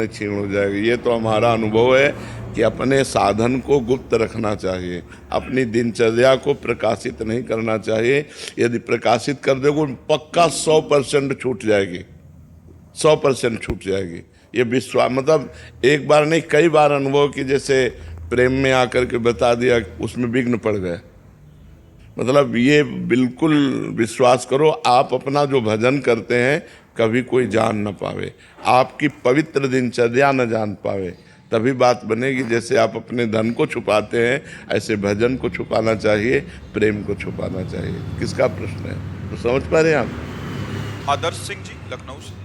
क्षीण हो जाएगी। ये तो हमारा अनुभव है कि अपने साधन को गुप्त रखना चाहिए, अपनी दिनचर्या को प्रकाशित नहीं करना चाहिए। यदि प्रकाशित कर दोगे पक्का 100% छूट जाएगी, 100% छूट जाएगी। ये विश्वास, मतलब एक बार नहीं कई बार अनुभव कि जैसे प्रेम में आकर के बता दिया, उसमें विघ्न पड़ गए। मतलब ये बिल्कुल विश्वास करो, आप अपना जो भजन करते हैं कभी कोई जान न पावे, आपकी पवित्र दिनचर्या न जान पावे, तभी बात बनेगी। जैसे आप अपने धन को छुपाते हैं, ऐसे भजन को छुपाना चाहिए, प्रेम को छुपाना चाहिए। किसका प्रश्न है, तो समझ पा रहे हैं आप? आदर्श सिंह जी लखनऊ से।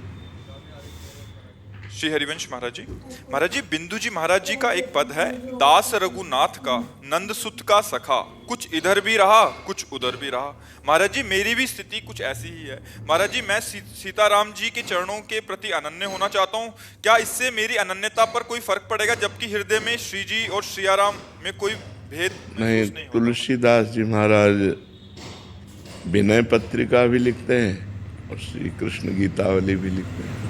श्री हरिवंश महाराज जी बिंदु जी महाराज जी का एक पद है, दास रघुनाथ का नंद सुत का सखा, कुछ इधर भी रहा कुछ उधर भी रहा। महाराज जी मेरी भी स्थिति कुछ ऐसी ही है। महाराज जी मैं सीताराम जी के चरणों के प्रति अनन्य होना चाहता हूँ, क्या इससे मेरी अनन्यता पर कोई फर्क पड़ेगा, जबकि हृदय में श्री जी और श्रियाराम में कोई भेद नहीं, नहीं होगा? तुलसीदास जी महाराज विनय पत्रिका भी लिखते हैं और श्री कृष्ण गीतावली भी लिखते हैं।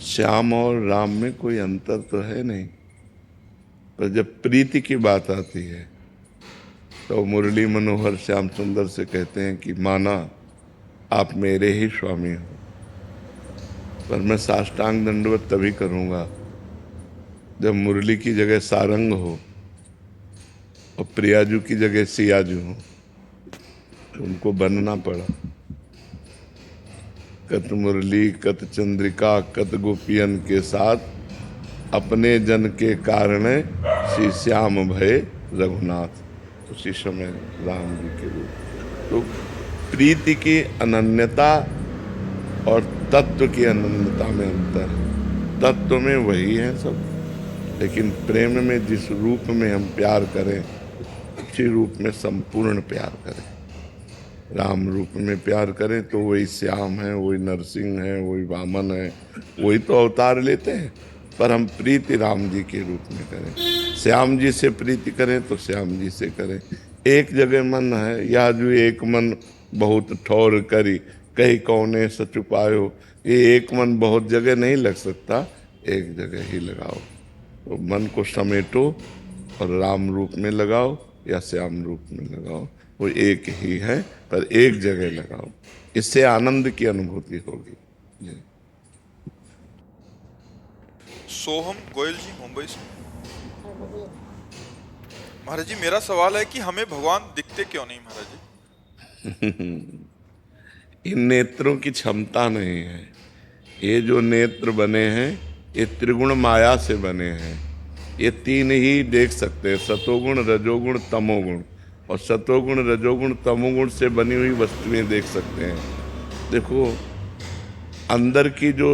श्याम और राम में कोई अंतर तो है नहीं, पर जब प्रीति की बात आती है तो मुरली मनोहर श्याम सुंदर से कहते हैं कि माना आप मेरे ही स्वामी हो, पर मैं साष्टांग दंडवत तभी करूंगा जब मुरली की जगह सारंग हो और प्रियाजू की जगह सियाजू हो। उनको बनना पड़ा। कत मुरली कत चंद्रिका कत गोपियन के साथ अपने जन के कारण श्री श्याम भय रघुनाथ। उसी समय राम जी के रूप। तो प्रीति की अनन्यता और तत्व की अनन्यता में अंतर है। तत्व में वही है सब, लेकिन प्रेम में जिस रूप में हम प्यार करें उसी रूप में संपूर्ण प्यार करें। राम रूप में प्यार करें तो वही श्याम है, वही नरसिंह है, वही वामन है, वही तो अवतार लेते हैं, पर हम प्रीति राम जी के रूप में करें। श्याम जी से प्रीति करें तो श्याम जी से करें। एक जगह मन है, या जो एक मन बहुत ठौर करी कहीं कौने सच उपायो। ये एक मन बहुत जगह नहीं लग सकता, एक जगह ही लगाओ। तो मन को समेटो और राम रूप में लगाओ या श्याम रूप में लगाओ, वो एक ही है, पर एक जगह लगाओ। इससे आनंद की अनुभूति होगी। जी। सोहम गोयल जी मुंबई से। महाराज जी मेरा सवाल है कि हमें भगवान दिखते क्यों नहीं महाराज जी? इन नेत्रों की क्षमता नहीं है। ये जो नेत्र बने हैं ये त्रिगुण माया से बने हैं। ये तीन ही देख सकते हैं, सतोगुण रजोगुण तमोगुण, और सतोगुण रजोगुण तमोगुण से बनी हुई वस्तुएं देख सकते हैं। देखो अंदर की जो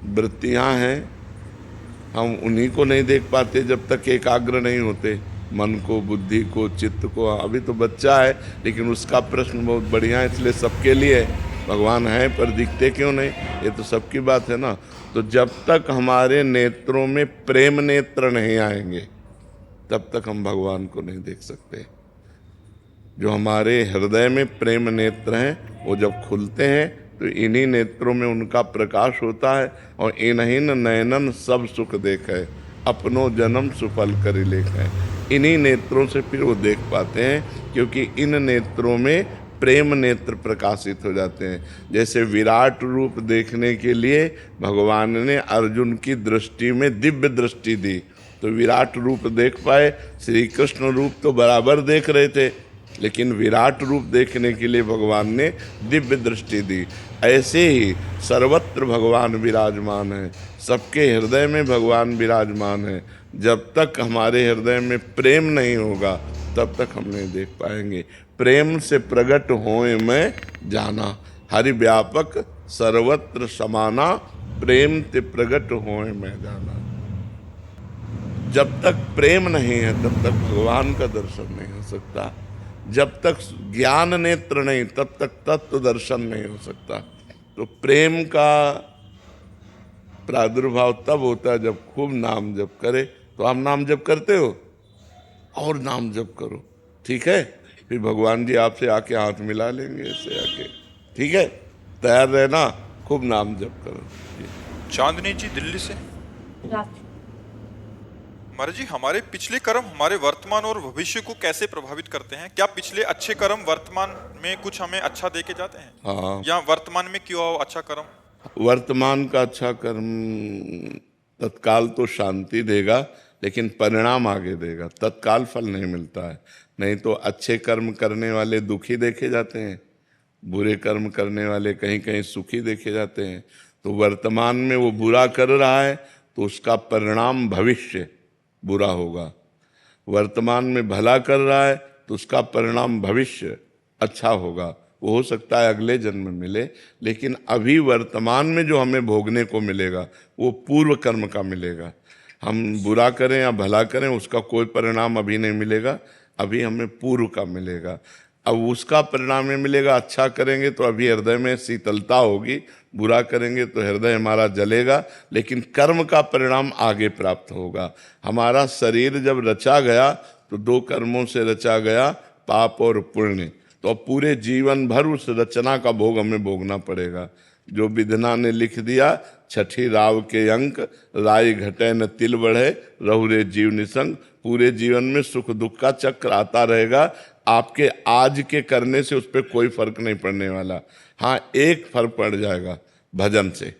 वृत्तियां हैं हम उन्हीं को नहीं देख पाते जब तक एकाग्र नहीं होते, मन को, बुद्धि को, चित्त को। अभी तो बच्चा है, लेकिन उसका प्रश्न बहुत बढ़िया है, इसलिए सबके लिए भगवान है, पर दिखते क्यों नहीं, ये तो सबकी बात है ना। तो जब तक हमारे नेत्रों में प्रेम नेत्र नहीं आएंगे तब तक हम भगवान को नहीं देख सकते। जो हमारे हृदय में प्रेम नेत्र हैं वो जब खुलते हैं तो इन्हीं नेत्रों में उनका प्रकाश होता है। और इन्हीं नयनन सब सुख देखे, अपनों जन्म सुफल कर लेखे। इन्हीं नेत्रों से फिर वो देख पाते हैं, क्योंकि इन नेत्रों में प्रेम नेत्र प्रकाशित हो जाते हैं। जैसे विराट रूप देखने के लिए भगवान ने अर्जुन की दृष्टि में दिव्य दृष्टि दी, तो विराट रूप देख पाए। श्री कृष्ण रूप तो बराबर देख रहे थे, लेकिन विराट रूप देखने के लिए भगवान ने दिव्य दृष्टि दी। ऐसे ही सर्वत्र भगवान विराजमान है, सबके हृदय में भगवान विराजमान है। जब तक हमारे हृदय में प्रेम नहीं होगा तब तक हम नहीं देख पाएंगे। प्रेम से प्रकट होए मैं जाना, हरि व्यापक सर्वत्र समाना, प्रेम ते प्रकट होए मैं जाना। जब तक प्रेम नहीं है तब तक भगवान का दर्शन नहीं हो सकता। जब तक ज्ञान नेत्र नहीं तब तक तत्व दर्शन नहीं हो सकता। तो प्रेम का प्रादुर्भाव तब होता है जब खूब नाम जप करे। तो आप नाम जप करते हो, और नाम जप करो, ठीक है? फिर भगवान जी आपसे आके हाथ मिला लेंगे, ऐसे आके, ठीक है? तैयार रहना। खूब नाम जप करो। चांदनी जी दिल्ली से। महाराज जी, हमारे पिछले कर्म हमारे वर्तमान और भविष्य को कैसे प्रभावित करते हैं? क्या पिछले अच्छे कर्म वर्तमान में कुछ हमें अच्छा दे के जाते हैं? हाँ, या वर्तमान में क्यों आओ अच्छा कर्म? वर्तमान का अच्छा कर्म तत्काल तो शांति देगा, लेकिन परिणाम आगे देगा। तत्काल फल नहीं मिलता है। नहीं तो अच्छे कर्म करने वाले दुखी देखे जाते हैं, बुरे कर्म करने वाले कहीं कहीं सुखी देखे जाते हैं। तो वर्तमान में वो बुरा कर रहा है तो उसका परिणाम भविष्य बुरा होगा। वर्तमान में भला कर रहा है तो उसका परिणाम भविष्य अच्छा होगा। वो हो सकता है अगले जन्म में मिले, लेकिन अभी वर्तमान में जो हमें भोगने को मिलेगा वो पूर्व कर्म का मिलेगा। हम बुरा करें या भला करें उसका कोई परिणाम अभी नहीं मिलेगा, अभी हमें पूर्व का मिलेगा। अब उसका परिणाम ये मिलेगा, अच्छा करेंगे तो अभी हृदय में शीतलता होगी, बुरा करेंगे तो हृदय हमारा जलेगा, लेकिन कर्म का परिणाम आगे प्राप्त होगा। हमारा शरीर जब रचा गया तो दो कर्मों से रचा गया, पाप और पुण्य। तो अब पूरे जीवन भर उस रचना का भोग हमें भोगना पड़ेगा। जो विधना ने लिख दिया, छठी राव के अंक, राय घटे न तिल बढ़े, रहुरे जीव निसंग। पूरे जीवन में सुख दुख का चक्र आता रहेगा। आपके आज के करने से उस पर कोई फर्क नहीं पड़ने वाला। हाँ, एक फर्क पड़ जाएगा, भजन से।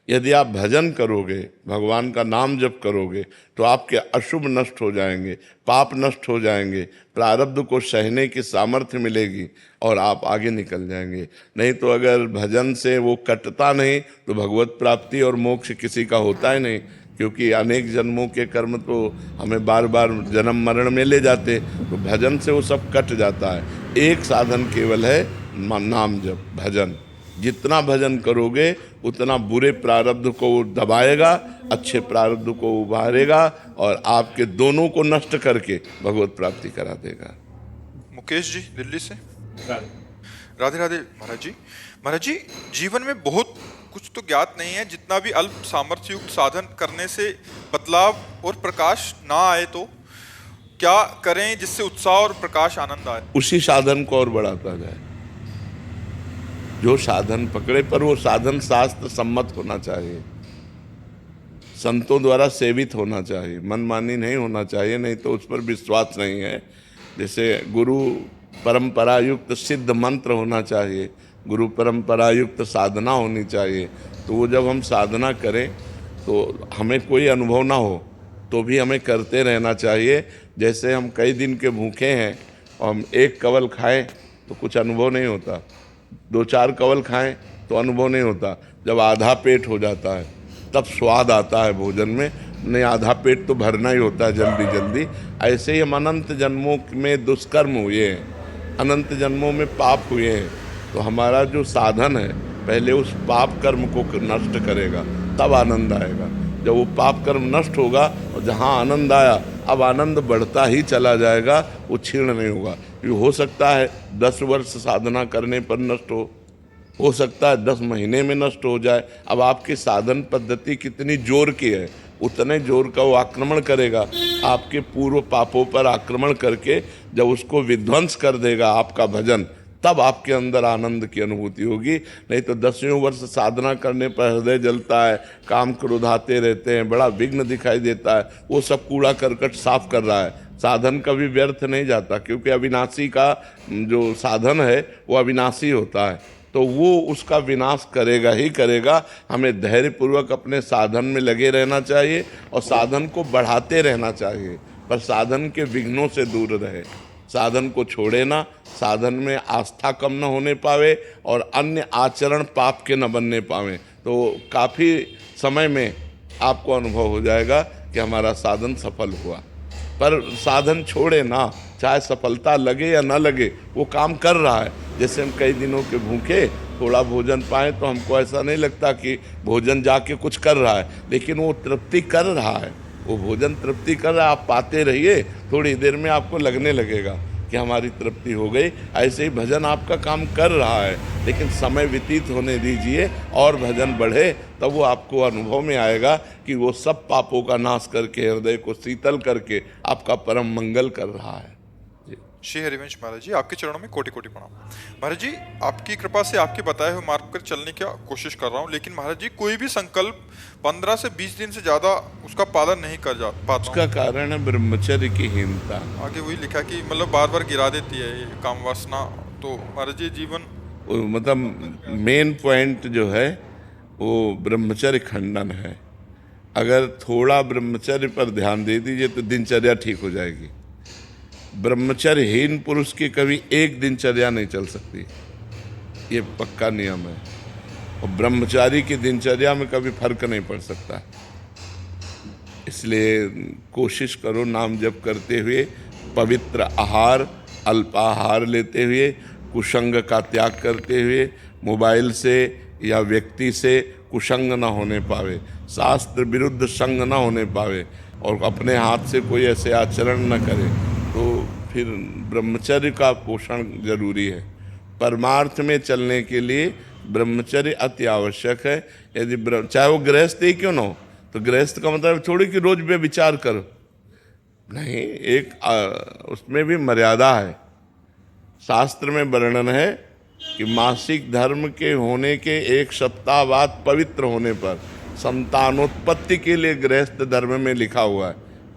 यदि आप भजन करोगे, भगवान का नाम जप करोगे, तो आपके अशुभ नष्ट हो जाएंगे, पाप नष्ट हो जाएंगे, प्रारब्ध को सहने की सामर्थ्य मिलेगी और आप आगे निकल जाएंगे। नहीं तो अगर भजन से वो कटता नहीं तो भगवत प्राप्ति और मोक्ष किसी का होता ही नहीं, क्योंकि अनेक जन्मों के कर्म तो हमें बार बार जन्म मरण में ले जाते। तो भजन से वो सब कट जाता है। एक साधन केवल है, नाम जप, भजन। जितना भजन करोगे उतना बुरे प्रारब्ध को दबाएगा, अच्छे प्रारब्ध को उभारेगा और आपके दोनों को नष्ट करके भगवत प्राप्ति करा देगा। मुकेश जी दिल्ली से। राधे राधे महाराज जी। महाराज जी, जीवन में बहुत कुछ तो ज्ञात नहीं है, जितना भी अल्प सामर्थ्य युक्त साधन करने से बदलाव और प्रकाश ना आए तो क्या करें जिससे उत्साह और प्रकाश आनंद आए? उसी साधन को और बढ़ाता जाए। जो साधन पकड़े, पर वो साधन शास्त्र सम्मत होना चाहिए, संतों द्वारा सेवित होना चाहिए, मनमानी नहीं होना चाहिए, नहीं तो उस पर विश्वास नहीं है। जैसे गुरु परंपरा युक्त सिद्ध मंत्र होना चाहिए, गुरु परंपरा युक्त साधना होनी चाहिए। तो वो जब हम साधना करें तो हमें कोई अनुभव ना हो तो भी हमें करते रहना चाहिए। जैसे हम कई दिन के भूखे हैं और हम एक कवल खाएं तो कुछ अनुभव नहीं होता, 2-4 कवल खाएं तो अनुभव नहीं होता। जब आधा पेट हो जाता है तब स्वाद आता है भोजन में, नहीं आधा पेट तो भरना ही होता है जल्दी जल्दी। ऐसे ही हम अनंत जन्मों में दुष्कर्म हुए हैं, अनंत जन्मों में पाप हुए हैं। तो हमारा जो साधन है पहले उस पाप कर्म को नष्ट करेगा, तब आनंद आएगा। जब वो पाप कर्म नष्ट होगा और जहाँ आनंद आया, अब आनंद बढ़ता ही चला जाएगा, वो क्षीण नहीं होगा। ये हो सकता है 10 वर्ष साधना करने पर नष्ट हो सकता है 10 महीने में नष्ट हो जाए। अब आपकी साधन पद्धति कितनी जोर की है, उतने जोर का वो आक्रमण करेगा, आपके पूर्व पापों पर आक्रमण करके जब उसको विध्वंस कर देगा आपका भजन, तब आपके अंदर आनंद की अनुभूति होगी। नहीं तो 10वें वर्ष साधना करने पर हृदय जलता है, काम क्रोध आते रहते हैं, बड़ा विघ्न दिखाई देता है, वो सब कूड़ा करकट साफ कर रहा है। साधन कभी व्यर्थ नहीं जाता, क्योंकि अविनाशी का जो साधन है वो अविनाशी होता है, तो वो उसका विनाश करेगा ही करेगा। हमें धैर्यपूर्वक अपने साधन में लगे रहना चाहिए और साधन को बढ़ाते रहना चाहिए, पर साधन के विघ्नों से दूर रहे, साधन को छोड़े ना, साधन में आस्था कम न होने पावे और अन्य आचरण पाप के न बनने पावे। तो काफ़ी समय में आपको अनुभव हो जाएगा कि हमारा साधन सफल हुआ। पर साधन छोड़े ना, चाहे सफलता लगे या ना लगे, वो काम कर रहा है। जैसे हम कई दिनों के भूखे थोड़ा भोजन पाएँ तो हमको ऐसा नहीं लगता कि भोजन जाके कुछ कर रहा है, लेकिन वो तृप्ति कर रहा है, वो भोजन तृप्ति कर रहा है। आप पाते रहिए, थोड़ी देर में आपको लगने लगेगा कि हमारी तृप्ति हो गई। ऐसे ही भजन आपका काम कर रहा है, लेकिन समय व्यतीत होने दीजिए और भजन बढ़े, तब वो आपको अनुभव में आएगा कि वो सब पापों का नाश करके, हृदय को शीतल करके आपका परम मंगल कर रहा है। श्री हरिवंश महाराज जी, आपके चरणों में कोटि कोटि प्रणाम। महाराज जी, आपकी कृपा से आपके बताए हुए मार्ग पर चलने की कोशिश कर रहा हूँ, लेकिन महाराज जी कोई भी संकल्प 15 से 20 दिन से ज्यादा उसका पालन नहीं कर जा पाता उसका हूँ। कारण है ब्रह्मचर्य की हीनता। आगे वही लिखा कि मतलब बार बार गिरा देती है ये काम वासना। तो महाराज जी जीवन मतलब मेन पॉइंट जो है वो ब्रह्मचर्य खंडन है। अगर थोड़ा ब्रह्मचर्य पर ध्यान दे दीजिए तो दिनचर्या ठीक हो जाएगी। ब्रह्मचर्यहीन पुरुष की कभी एक दिनचर्या नहीं चल सकती, ये पक्का नियम है। और ब्रह्मचारी की दिनचर्या में कभी फर्क नहीं पड़ सकता। इसलिए कोशिश करो नाम जप करते हुए, पवित्र आहार अल्पाहार लेते हुए, कुसंग का त्याग करते हुए, मोबाइल से या व्यक्ति से कुसंग ना होने पावे, शास्त्र विरुद्ध संग ना होने पावे, और अपने हाथ से कोई ऐसे आचरण न करे, तो फिर ब्रह्मचर्य का पोषण जरूरी है। परमार्थ में चलने के लिए ब्रह्मचर्य अति आवश्यक है। यदि चाहे वो गृहस्थ ही क्यों ना हो, तो गृहस्थ का मतलब थोड़ी कि रोज पे विचार करो, नहीं, एक उसमें भी मर्यादा है। शास्त्र में वर्णन है कि मासिक धर्म के होने के 1 सप्ताह बाद पवित्र होने पर संतानोत्पत्ति के लिए गृहस्थ धर्म में लिखा हुआ है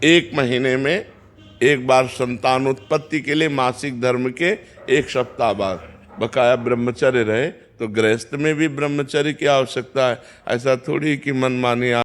1 महीने में एक बार संतानोत्पत्ति के लिए मासिक धर्म के 1 सप्ताह बाद बकाया ब्रह्मचर्य रहे। तो गृहस्थ में भी ब्रह्मचर्य की आवश्यकता है। ऐसा थोड़ी कि मनमानी